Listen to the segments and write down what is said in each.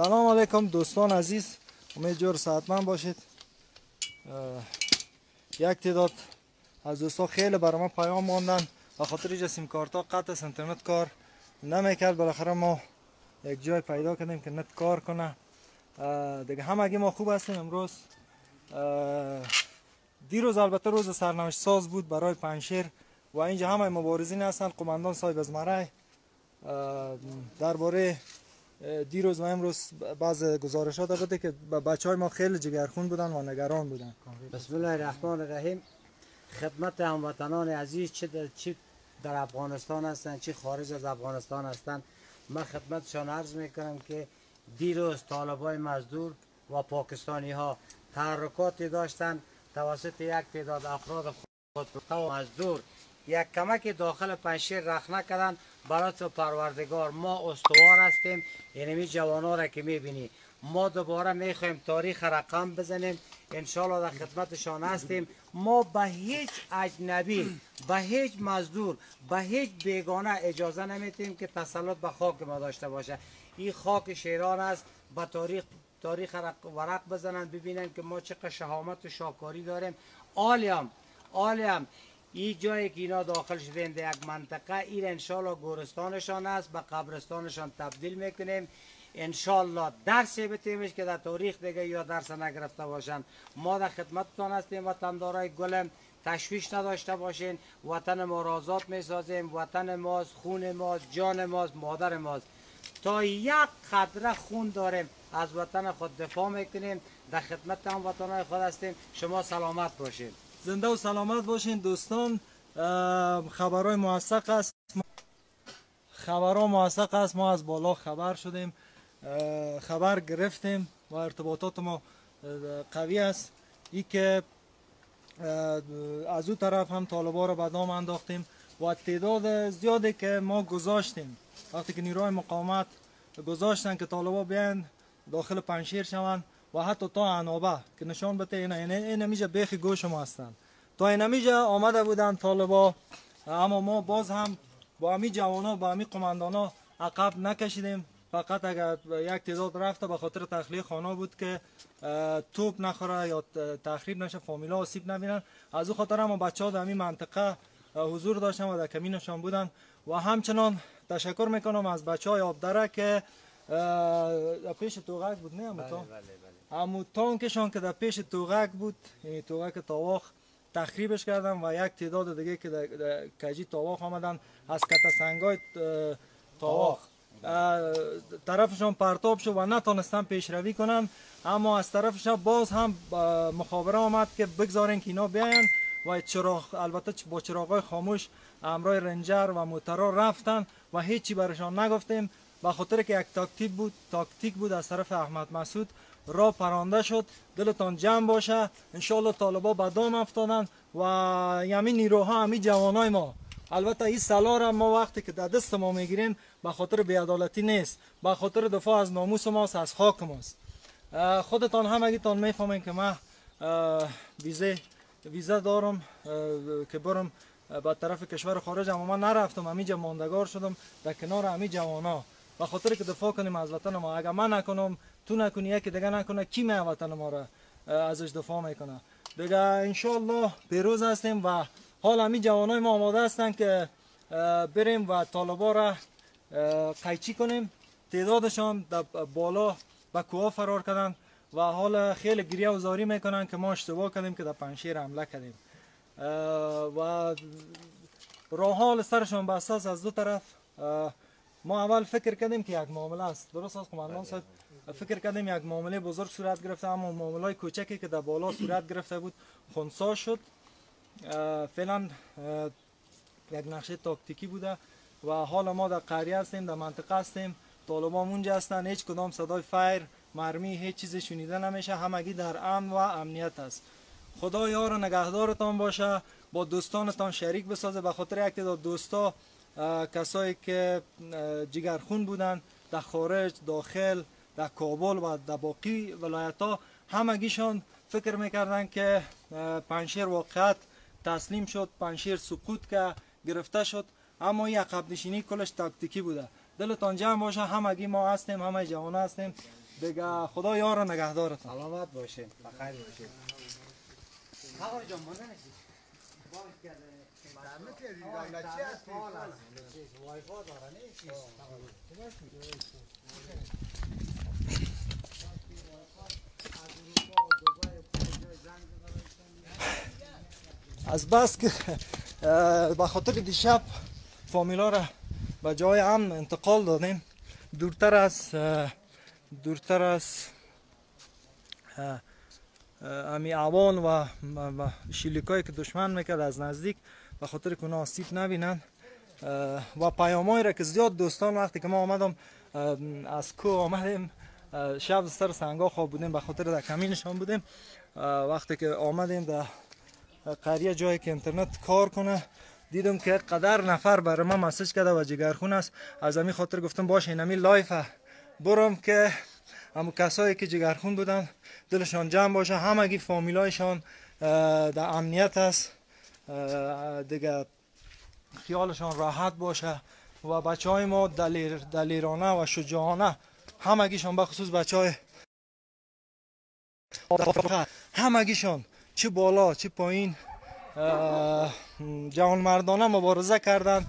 سلام علیکم دوستان عزیز، امیدوارم صحتمند باشید. یک تعداد از دوستان خیلی برای ما پیام ماندن به خاطر اینکه سیم کارت ها قطع است، اینترنت کار نمیکرد. بالاخره ما یک جای پیدا کردیم که نت کار کنه. دیگه همگی ما خوب هستیم. امروز دیروز البته روز سرنوشت ساز بود برای پنجشیر و اینجا همه مبارزین هستن. قماندان صاحب از مرای درباره دیروز و امروز بعض گزارشات بده که بچهای ما خیلی جگرخون بودن و نگران بودن. بسم الله الرحمن الرحیم. خدمت هموطنان عزیز چه در افغانستان هستند چه خارج از افغانستان هستند، من خدمتشان عرض میکنم که دیروز طالبای مزدور و پاکستانی ها تحرکاتی داشتند توسط یک تعداد افراد خودکار و مزدور یک کمک داخل پنجشیر رخنه کردن. برای تو پروردگار ما استوار هستیم. اینمی جوانان را که میبینی ما دوباره میخوایم تاریخ رقم بزنیم، انشالله در خدمتشان هستیم. ما به هیچ اجنبی، به هیچ مزدور، به هیچ بیگانه اجازه نمیدیم که تسلط به خاک ما داشته باشه. این خاک شیران است. به تاریخ ورق بزنن ببینن که ما چقدر شهامت و شاکاری داریم. عالیم این جایی که اینا داخل شدن در یک منطقه، این انشالله گورستانشان است، به قبرستانشان تبدیل میکنیم. انشالله درسی بتیمش که در تاریخ دیگه یا درس نگرفته باشن. ما در خدمتتان هستیم وطندارای گلم، تشویش نداشته باشین. وطن ما را آزاد میسازیم. وطن ماست، خون ماست، جان ماست، مادر ماست. تا یک قطره خون داریم از وطن خود دفاع میکنیم. در خدمت هم وطنهای خود هستیم. شما سلامت باشین. زنده و سلامت باشین دوستان. خبرهای موثق است. ما از بالا خبر شدیم، خبر گرفتیم و ارتباطات ما قوی است. ای که از او طرف هم طالبا را به دام انداختیم و تعداد زیادی که ما گذاشتیم وقتی که نیروهای مقاومت گذاشتن که طالبا بیان داخل پنجشیر شوند و حتی تا عنابه که نشان بده این میجا بیخی گوش ما هستن. تا این میجا آمده بودن طالبا، اما ما باز هم با همی جوانا با همی قماندانا عقب نکشیدیم. فقط اگر یک تعداد رفته به خاطر تخلیه خانه بود که توپ نخوره یا تخریب نشه، فامیلا آسیب نبینن. از او خاطر هم بچه ها در همین منطقه حضور داشتن و در کمینشان بودن. و همچنان تشکر میکنم از بچه های آبدره که پیش توغک بود. نه همو تانکشان که در پیش توغک بود، توغک تاواخ تخریبش کردن و یک تعداد دیگه که در کجی تاواخ آمدن از کتسنگای تاواخ طرفشان پرتاب شد و نتانستن پیشروی کنن. اما از طرفشان باز هم مخابره آمد که بگذارین که اینا بیاین و چراغ، البته با چراغای خاموش همراه رنجر و موترها رفتن و هیچی برشان نگفتیم. به خاطر که یک تاکتیک بود از طرف احمد مسعود را پرانده شد. دلتان جمع باشه. انشالله طالبا به دام افتادن و یمین نیروها همی جوانای ما. البته این سلا را ما وقتی که در دست ما میگیریم به خاطر بی‌عدالتی نیست، به خاطر دفاع از ناموس ماست، از خاک ماست. خودتان همگیتان میفهمین که من ویزه دارم که برم به طرف کشور خارج، اما من نرفتم. همینجا ماندگار شدم در کنار همین جوانا به خاطر که دفاع کنیم از وطن ما. اگر من نکنم، تو نکنی، یکی دیگه نکنه، کی می وطن ما را ازش دفاع میکنه؟ دیگه انشالله پیروز هستیم و حال همین جوانای ما آماده هستن که بریم و طالبا را قیچی کنیم. تعدادشان در بالا به کوه فرار کردن و حال خیلی گریه و زاری میکنن که ما اشتباه کردیم که در پنجشیر حمله کردیم و راه حال سرشان بسته است از دو طرف. ما اول فکر کردیم که یک معامله است، درست است قماندان صاحب؟ فکر کردیم یک معامله بزرگ صورت گرفته، اما معامله کوچکی که در بالا صورت گرفته بود خنثی شد. فعلا یک نقشه تاکتیکی بوده و حالا ما در قریه هستیم، در منطقه هستیم. طالبان اونجا هستن، هیچ کدام صدای فایر، مرمی، هیچ چیزی شنیده نمیشه. همگی در امن و امنیت است. خدا یار و نگهدارتان باشه، با دوستانتان شریک بسازه. به خاطر یک تعداد دوستا، کسایی که جگرخون بودن در خارج، داخل، در کابل و در باقی ولایت ها، همگیشان فکر میکردن که پنجشیر واقعیت تسلیم شد، پنجشیر سقوط که گرفته شد. اما این عقب نشینی کلش تاکتیکی بوده. دلتان جمع باشه، همگی ما هستیم، همه جوان هستیم. دیگه خدا یار و نگهدارتون. سلامت باشین، بخیر باشین. آقا جان مونده نشید. باز کرده. دولتی هستی. وای فای داره نه چیز. از بس که به خاطر دیشب فامیلا را به جای امن انتقال دادیم، دورتر از امی اوان و شلیکایی که دشمن میکرد از نزدیک، به خاطر که اونا آسیب نبینن و پیامایی را که زیاد دوستان وقتی که ما آمدم از کوه آمدیم، شب سر سنگا خواب بودیم به خاطر در کمینشان بودیم. وقتی که آمدیم در قریه جایی که اینترنت کار کنه، دیدم که قدر نفر برای ما مسیج کرده و جگرخون است. از همین خاطر گفتم باشه اینمی لایف برم که همون کسایی که جگرخون بودن دلشان جمع باشه، همگی فامیلایشان در امنیت است، دیگه خیالشان راحت باشه و بچه های ما دلیرانه و شجاعانه همگیشان، به خصوص بچه های همگیشان چه بالا چه پایین جوانمردانه مبارزه کردن.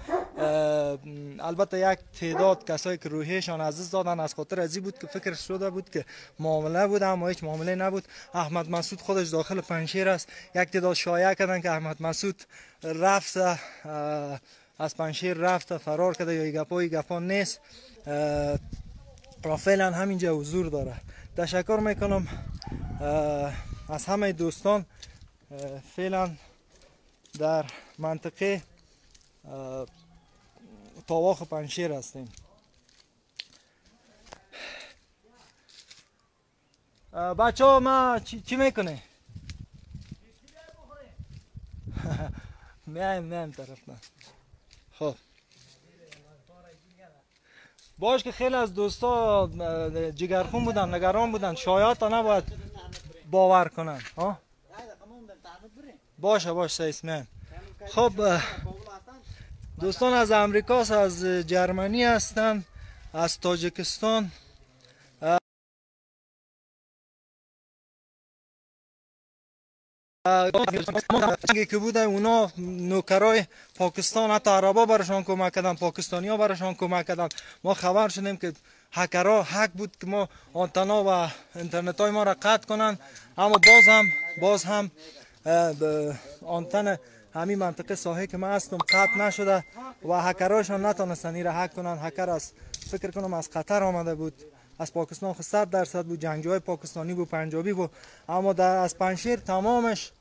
البته یک تعداد کسایی که روحیشان عزیز دادن از خاطر ازی بود که فکر شده بود که معامله بود، اما هیچ معامله نبود. احمد مسعود خودش داخل پنجشیر است. یک تعداد شایعه کردن که احمد مسعود رفته از پنجشیر رفته فرار کرده یا گپا نیست و فعلا همینجا حضور داره. تشکر میکنم از همه دوستان. فعلا در منطقه تاواخ پنجشیر هستیم. بچه ها ما چی میکنه؟ میایم طرف نه. خب باش که خیلی از دوستا جگرخون بودن، نگران بودن، شایعات نباید باور کنن. ها باشه سیسمه. خب دوستان از امریکا، از جرمنی هستن، از تاجیکستان، که بوده اونا نوکرای پاکستان، حتی عربا برشان کمک کردن، پاکستانی ها برشان کمک کردن. ما خبر شدیم که هکرها حق بود که ما آنتنا و اینترنت های ما را قطع کنن، اما باز هم آنتن همین منطقه ساحه که من هستم قطع نشده و هکرهاشان نتونستن این را هک کنن. هکر از فکر کنم از قطر آمده بود، از پاکستان خود 100% بود، جنگجوهای پاکستانی بود، پنجابی بود، اما از پنجشیر تمامش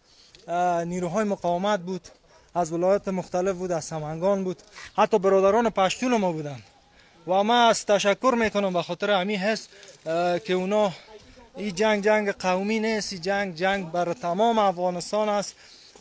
نیروهای مقاومت بود، از ولایت مختلف بود، از سمنگان بود، حتی برادران پشتون ما بودن. و من از تشکر میکنم به خاطر همین حس که اونا این جنگ قومی نیست، این جنگ برای تمام افغانستان است.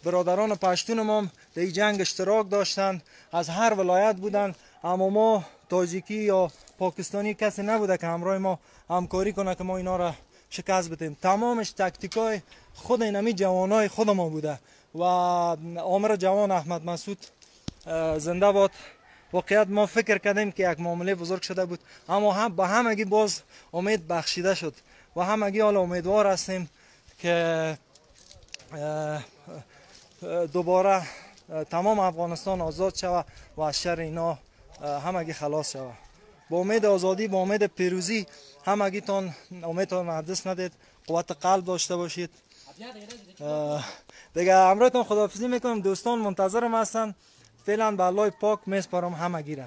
برادران پشتون ما در این جنگ اشتراک داشتند، از هر ولایت بودن، اما ما تاجیکی یا پاکستانی کسی نبوده که همراه ما همکاری کنه که ما اینا را شکست بدیم. تمامش تاکتیکای خود اینمی جوانای خود ما بوده و آمر جوان احمد مسعود زنده باد. واقعیت ما فکر کردیم که یک معامله بزرگ شده بود، اما با همگی باز امید بخشیده شد و همگی حالا امیدوار هستیم که دوباره تمام افغانستان آزاد شود و از شر اینا همگی خلاص شود. با امید آزادی، با امید پیروزی، همگیتان امیدتان از دست ندید، قوت قلب داشته باشید. دیگه امروزتان خداحافظی میکنم. دوستان منتظرم هستن. فعلا به الله پاک میسپارم همگی را.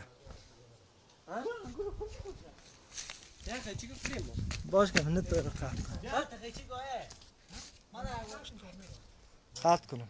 باش که نه تو رو قطع کنم.